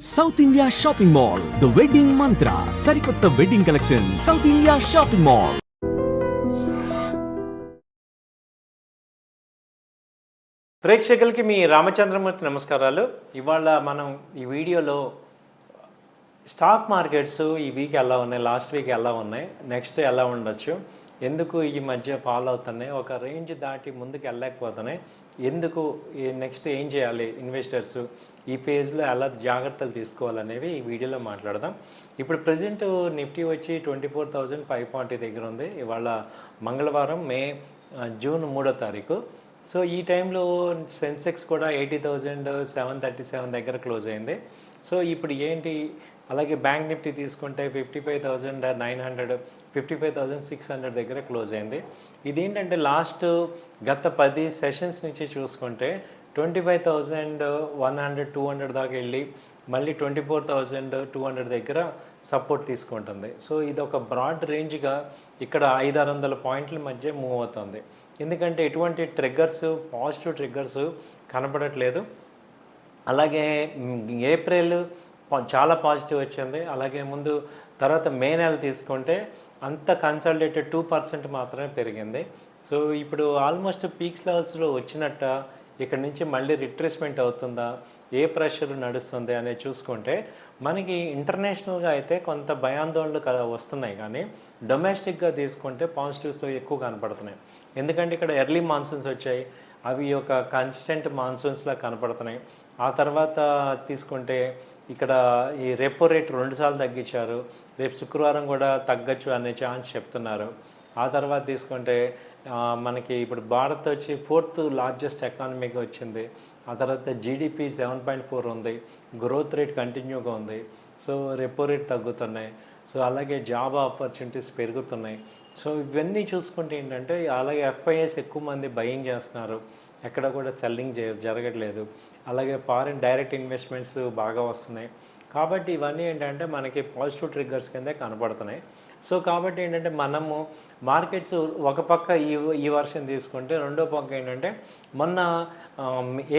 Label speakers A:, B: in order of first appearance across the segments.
A: South India shopping mall the wedding మంత్ర సరికొత్త wedding collection south India shopping mall.
B: ప్రేక్షకులకి మీ రామచంద్రమూర్తి నమస్కారాలు. ఇవాళ మనం ఈ వీడియోలో స్టాక్ మార్కెట్స్ ఈ వీక్ ఎలా ఉన్నాయి, లాస్ట్ వీక్ ఎలా ఉన్నాయి, నెక్స్ట్ ఎలా ఉండొచ్చు, ఎందుకు ఈ మధ్య ఫాలో అవుతున్నాయి, ఒక రేంజ్ దాటి ముందుకు వెళ్ళలేకపోతున్నాయి, ఎందుకు నెక్స్ట్ ఏం చేయాలి ఇన్వెస్టర్స్, ఈ పేజ్లో ఎలా జాగ్రత్తలు తీసుకోవాలనేవి ఈ వీడియోలో మాట్లాడదాం. ఇప్పుడు ప్రజెంట్ నిఫ్టీ వచ్చి 24,540 దగ్గర ఉంది. ఇవాళ మంగళవారం జూన్ 3వ తారీఖు. సో ఈ టైంలో సెన్సెక్స్ కూడా 80,737 దగ్గర క్లోజ్ అయింది. సో ఇప్పుడు ఏంటి, అలాగే బ్యాంక్ నిఫ్టీ తీసుకుంటే 55,900 55,600 దగ్గర క్లోజ్ అయింది. ఇదేంటంటే గత 10 సెషన్స్ నుంచి చూసుకుంటే 25,100 200 దాకా వెళ్ళి మళ్ళీ 24,200 దగ్గర సపోర్ట్ తీసుకుంటుంది. సో ఇది ఒక బ్రాడ్ రేంజ్గా ఇక్కడ 500-600 పాయింట్ల మధ్య మూవ్ అవుతుంది. ఎందుకంటే ఎటువంటి ట్రిగ్గర్స్, పాజిటివ్ ట్రిగ్గర్స్ కనపడట్లేదు. అలాగే ఏప్రిల్ చాలా పాజిటివ్ వచ్చింది. అలాగే తర్వాత మే నెల తీసుకుంటే అంత కన్సల్టేటెడ్ 2% మాత్రమే పెరిగింది. సో ఇప్పుడు ఆల్మోస్ట్ పీక్స్ లెవెల్స్లో వచ్చినట్ట, ఇక్కడ నుంచి మళ్ళీ రిట్రేస్మెంట్ అవుతుందా, ఏ ప్రెషర్ నడుస్తుంది అనేది చూసుకుంటే మనకి ఇంటర్నేషనల్గా అయితే కొంత భయాందోళనలు వస్తున్నాయి. కానీ డొమెస్టిక్గా తీసుకుంటే పాజిటివ్స్ ఎక్కువ కనపడుతున్నాయి. ఎందుకంటే ఇక్కడ ఎర్లీ మాన్సూన్స్ వచ్చాయి, అవి ఒక కన్సిస్టెంట్ మాన్సూన్స్లా కనపడుతున్నాయి. ఆ తర్వాత తీసుకుంటే ఇక్కడ ఈ రెపో రేట్ 2 సార్లు తగ్గించారు, రేపు శుక్రవారం కూడా తగ్గచ్చు అనే ఛాన్స్ చెప్తున్నారు. ఆ తర్వాత తీసుకుంటే మనకి ఇప్పుడు భారత్ వచ్చి 4th లార్జెస్ట్ ఎకానమీగా వచ్చింది. ఆ తర్వాత జీడిపి 7.4 ఉంది, గ్రోత్ రేట్ కంటిన్యూగా ఉంది. సో రెపో రేట్ తగ్గుతున్నాయి. సో అలాగే జాబ్ ఆపర్చునిటీస్ పెరుగుతున్నాయి. సో ఇవన్నీ చూసుకుంటే ఏంటంటే అలాగే ఎఫ్ఐఎస్ ఎక్కువ మంది బయింగ్ చేస్తున్నారు, ఎక్కడ కూడా సెల్లింగ్ జరగట్లేదు. అలాగే ఫారిన్ డైరెక్ట్ ఇన్వెస్ట్మెంట్స్ బాగా వస్తున్నాయి. కాబట్టి ఇవన్నీ ఏంటంటే మనకి పాజిటివ్ ట్రిగ్గర్స్ కిందే కనపడుతున్నాయి. సో కాబట్టి ఏంటంటే మనము మార్కెట్స్ ఒక పక్క ఈ వర్షం తీసుకుంటే, రెండో పక్క ఏంటంటే మొన్న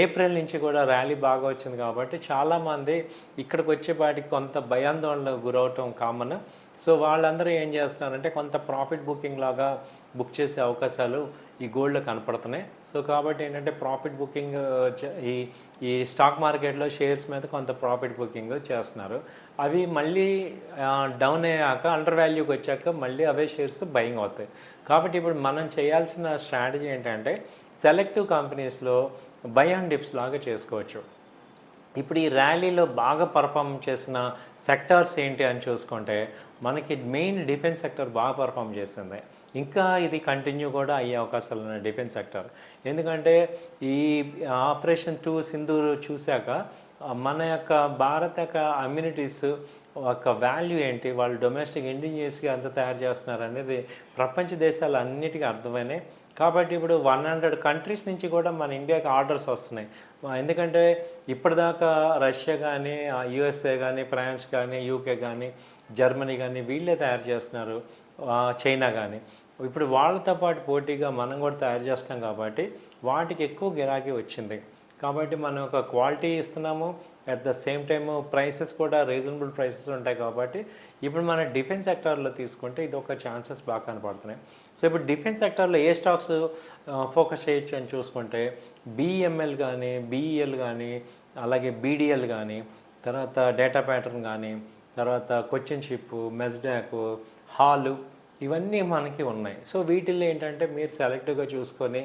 B: ఏప్రిల్ నుంచి కూడా ర్యాలీ బాగా వచ్చింది. కాబట్టి చాలామంది ఇక్కడికి వచ్చేపాటికి కొంత భయాందోళనకు గురవటం కామన్. సో వాళ్ళందరూ ఏం చేస్తున్నారంటే కొంత ప్రాఫిట్ బుకింగ్ లాగా బుక్ చేసే అవకాశాలు ఈ గోల్డ్లో కనపడుతున్నాయి. సో కాబట్టి ఏంటంటే ప్రాఫిట్ బుకింగ్ ఈ స్టాక్ మార్కెట్లో షేర్స్ మీద కొంత ప్రాఫిట్ బుకింగ్ చేస్తున్నారు. అవి మళ్ళీ డౌన్ అయ్యాక, అండర్ వాల్యూకి వచ్చాక మళ్ళీ అవే షేర్స్ బయింగ్ అవుతాయి. కాబట్టి ఇప్పుడు మనం చేయాల్సిన స్ట్రాటజీ ఏంటంటే సెలెక్టివ్ కంపెనీస్లో బై అండ్ డిప్స్ లాగా చేసుకోవచ్చు. ఇప్పుడు ఈ ర్యాలీలో బాగా పర్ఫామ్ చేసిన సెక్టార్స్ ఏంటి అని చూసుకుంటే మనకి మెయిన్ డిఫెన్స్ సెక్టర్ బాగా పర్ఫామ్ చేస్తుంది. ఇంకా ఇది కంటిన్యూ కూడా అయ్యే అవకాశాలు ఉన్నాయి డిఫెన్స్ సెక్టర్. ఎందుకంటే ఈ ఆపరేషన్ 2 సింధూర్ చూశాక మన యొక్క భారత యొక్క అమ్యూనిటీస్ ఒక వాల్యూ ఏంటి, వాళ్ళు డొమెస్టిక్ ఇండిజినియస్గా ఎంత తయారు చేస్తున్నారు అనేది ప్రపంచ దేశాలు అన్నిటికీ అర్థమైనాయి. కాబట్టి ఇప్పుడు 100 కంట్రీస్ నుంచి కూడా మన ఇండియాకి ఆర్డర్స్ వస్తున్నాయి. ఎందుకంటే ఇప్పటిదాకా రష్యా కానీ, యుఎస్ఏ కానీ, ఫ్రాన్స్ కానీ, యూకే కానీ, జర్మనీ కానీ వీళ్ళే తయారు చేస్తున్నారు, చైనా కానీ. ఇప్పుడు వాళ్ళతో పాటు పోటీగా మనం కూడా తయారు చేస్తున్నాం. కాబట్టి వాటికి ఎక్కువ గిరాకీ వచ్చింది. కాబట్టి మనం ఒక క్వాలిటీ ఇస్తున్నాము, at the same time prices కూడా రీజనబుల్ ప్రైసెస్ ఉంటాయి. కాబట్టి ఇప్పుడు మన డిఫెన్స్ సెక్టార్లో తీసుకుంటే ఇది ఒక ఛాన్సెస్ బాగా కనపడుతున్నాయి. సో ఇప్పుడు డిఫెన్స్ సెక్టార్లో ఏ స్టాక్స్ ఫోకస్ చేయొచ్చు అని చూసుకుంటే బిఎంఎల్ కానీ, బిఈఎల్ కానీ, అలాగే బీడిఎల్ కానీ, తర్వాత డేటా ప్యాటర్న్ కానీ, తర్వాత కొచ్చిన్ షిప్, మెస్డాక్, హాలు, ఇవన్నీ మనకి ఉన్నాయి. సో వీటిల్లో ఏంటంటే మీరు సెలెక్టివ్గా చూసుకొని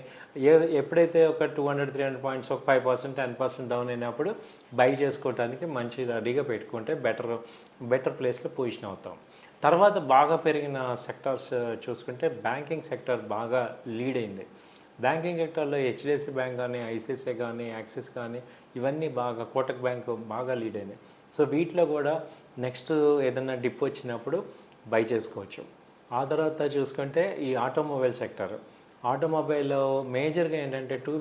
B: ఎప్పుడైతే ఒక 200-300 పాయింట్స్ ఒక 5% 10% డౌన్ అయినప్పుడు బై చేసుకోవడానికి మంచి రెడీగా పెట్టుకుంటే బెటర్ ప్లేస్లో పొజిషన్ అవుతాం. తర్వాత బాగా పెరిగిన సెక్టార్స్ చూసుకుంటే బ్యాంకింగ్ సెక్టర్ బాగా లీడ్ అయింది. బ్యాంకింగ్ సెక్టర్లో హెచ్డిఎఫ్సి బ్యాంక్ కానీ, ఐసిఐసిఐ కానీ, యాక్సిస్ కానీ, ఇవన్నీ బాగా, కోటక్ బ్యాంక్ బాగా లీడ్ అయినాయి. సో వీటిలో కూడా నెక్స్ట్ ఏదైనా డిప్ వచ్చినప్పుడు బై చేసుకోవచ్చు. ఆ తర్వాత చూసుకుంటే ఈ ఆటోమొబైల్ సెక్టర్, ఆటోమొబైల్లో మేజర్గా ఏంటంటే టూ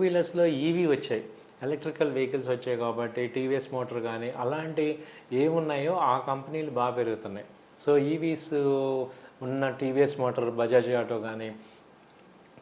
B: వీలర్స్లో ఈవీ వచ్చాయి, ఎలక్ట్రికల్ వెహికల్స్ వచ్చాయి. కాబట్టి టీవీఎస్ మోటార్ కానీ అలాంటి ఏమున్నాయో ఆ కంపెనీలు బాగా పెరుగుతున్నాయి. సో ఈవీస్ ఉన్న టీవీఎస్ మోటార్, బజాజ్ ఆటో కానీ,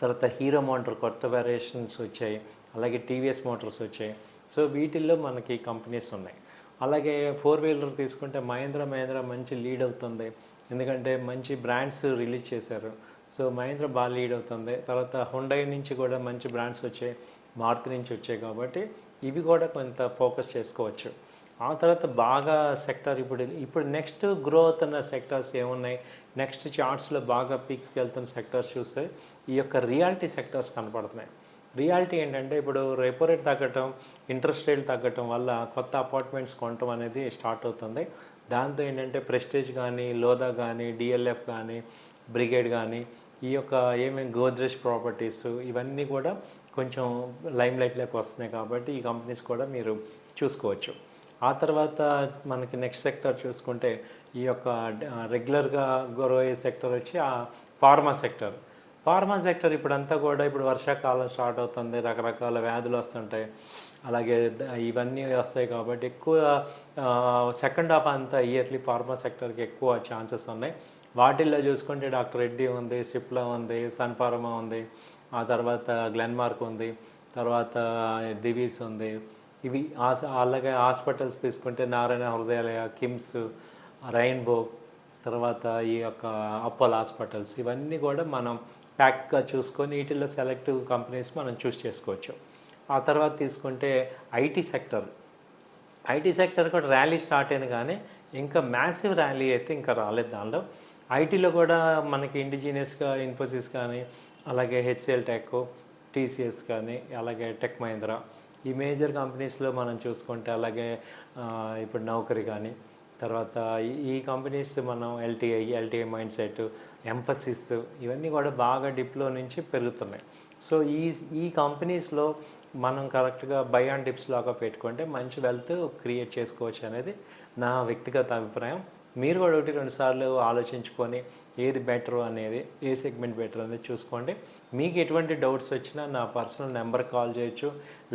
B: తర్వాత హీరో మోటార్ కొత్త వేరియేషన్స్ వచ్చాయి, అలాగే టీవీఎస్ మోటార్స్ వచ్చాయి. సో వీటిల్లో మనకి కంపెనీస్ ఉన్నాయి. అలాగే 4 వీలర్ తీసుకుంటే మహేంద్ర మంచి లీడ్ అవుతుంది, ఎందుకంటే మంచి బ్రాండ్స్ రిలీజ్ చేశారు. సో మహేంద్ర బాగా లీడ్ అవుతుంది. తర్వాత హుండై నుంచి కూడా మంచి బ్రాండ్స్ వచ్చాయి, మారుతి నుంచి వచ్చాయి, కాబట్టి ఇవి కూడా కొంత ఫోకస్ చేసుకోవచ్చు. ఆ తర్వాత బాగా సెక్టార్ ఇప్పుడు నెక్స్ట్ గ్రో అవుతున్న సెక్టార్స్ ఏమున్నాయి, నెక్స్ట్ చార్ట్స్లో బాగా పీక్స్కి వెళ్తున్న సెక్టార్స్ చూస్తే ఈ యొక్క రియాలిటీ సెక్టార్స్ కనపడుతున్నాయి. రియాలిటీ ఏంటంటే ఇప్పుడు రెపో రేట్ తగ్గటం, ఇంట్రెస్ట్ రేట్ తగ్గటం వల్ల కొత్త అపార్ట్మెంట్స్ కొనటం అనేది స్టార్ట్ అవుతుంది. దాంతో ఏంటంటే ప్రెస్టేజ్ కానీ, లోదా కానీ, డిఎల్ఎఫ్ కానీ, బ్రిగేడ్ కానీ, ఈ యొక్క ఏమేమి గోద్రేజ్ ప్రాపర్టీస్ ఇవన్నీ కూడా కొంచెం లైమ్ లైట్లోకి వస్తున్నాయి, కాబట్టి ఈ కంపెనీస్ కూడా మీరు చూసుకోవచ్చు. ఆ తర్వాత మనకి నెక్స్ట్ సెక్టర్ చూసుకుంటే ఈ యొక్క రెగ్యులర్గా గ్రో అయ్యే సెక్టర్ వచ్చి ఆ ఫార్మా సెక్టర్. ఫార్మా సెక్టర్ ఇప్పుడంతా కూడా ఇప్పుడు వర్షాకాలం స్టార్ట్ అవుతుంది, రకరకాల వ్యాధులు వస్తుంటాయి, అలాగే ఇవన్నీ వస్తాయి, కాబట్టి ఎక్కువ సెకండ్ హాఫ్ అంతా ఇయర్లీ ఫార్మా సెక్టర్కి ఎక్కువ ఛాన్సెస్ ఉన్నాయి. వాటిల్లో చూసుకుంటే డాక్టర్ రెడ్డి ఉంది, సిప్లా ఉంది, సన్ ఫార్మా ఉంది, ఆ తర్వాత గ్లెన్మార్క్ ఉంది, తర్వాత దివీస్ ఉంది. ఇవి అలాగే హాస్పిటల్స్ తీసుకుంటే నారాయణ హృదయాలయ, కిమ్స్, రెయిన్బో, తర్వాత ఈ యొక్క అపోలో హాస్పిటల్స్, ఇవన్నీ కూడా మనం ప్యాక్గా చూసుకొని వీటిల్లో సెలెక్టివ్ కంపెనీస్ మనం చూస్ చేసుకోవచ్చు. ఆ తర్వాత తీసుకుంటే ఐటీ సెక్టర్ కూడా ర్యాలీ స్టార్ట్ అయింది, కానీ ఇంకా మ్యాసివ్ ర్యాలీ అయితే ఇంకా రాలేదు. దానిలో ఐటీలో కూడా మనకి ఇండిజినియస్గా ఇన్ఫోసిస్ కానీ, అలాగే హెచ్సిఎల్ టెక్, టీసీఎస్ కానీ, అలాగే టెక్ మహీంద్రా, ఈ మేజర్ కంపెనీస్లో మనం చూసుకుంటే, అలాగే ఇప్పుడు నౌకరీ కానీ, తర్వాత ఈ కంపెనీస్ మనం ఎల్టీఐ మైండ్ సెట్, ఎంఫసిస్, ఇవన్నీ కూడా బాగా డిప్లో నుంచి పెరుగుతున్నాయి. సో ఈ కంపెనీస్లో మనం కరెక్ట్గా బై అండ్ డిప్స్ లాగా పెట్టుకుంటే మంచి వెల్త్ క్రియేట్ చేసుకోవచ్చు అనేది నా వ్యక్తిగత అభిప్రాయం. మీరు కూడా 1-2 సార్లు ఆలోచించుకొని ఏది బెటర్ అనేది, ఏ సెగ్మెంట్ బెటర్ అనేది చూసుకోండి. మీకు ఎటువంటి డౌట్స్ వచ్చినా నా పర్సనల్ నెంబర్ కాల్ చేయొచ్చు,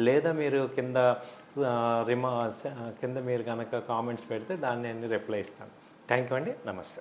B: లేదా మీరు కింద మీరు కనుక కామెంట్స్ పెడితే దాన్ని నేను రిప్లై ఇస్తాను. థ్యాంక్ యూ అండి, నమస్తే.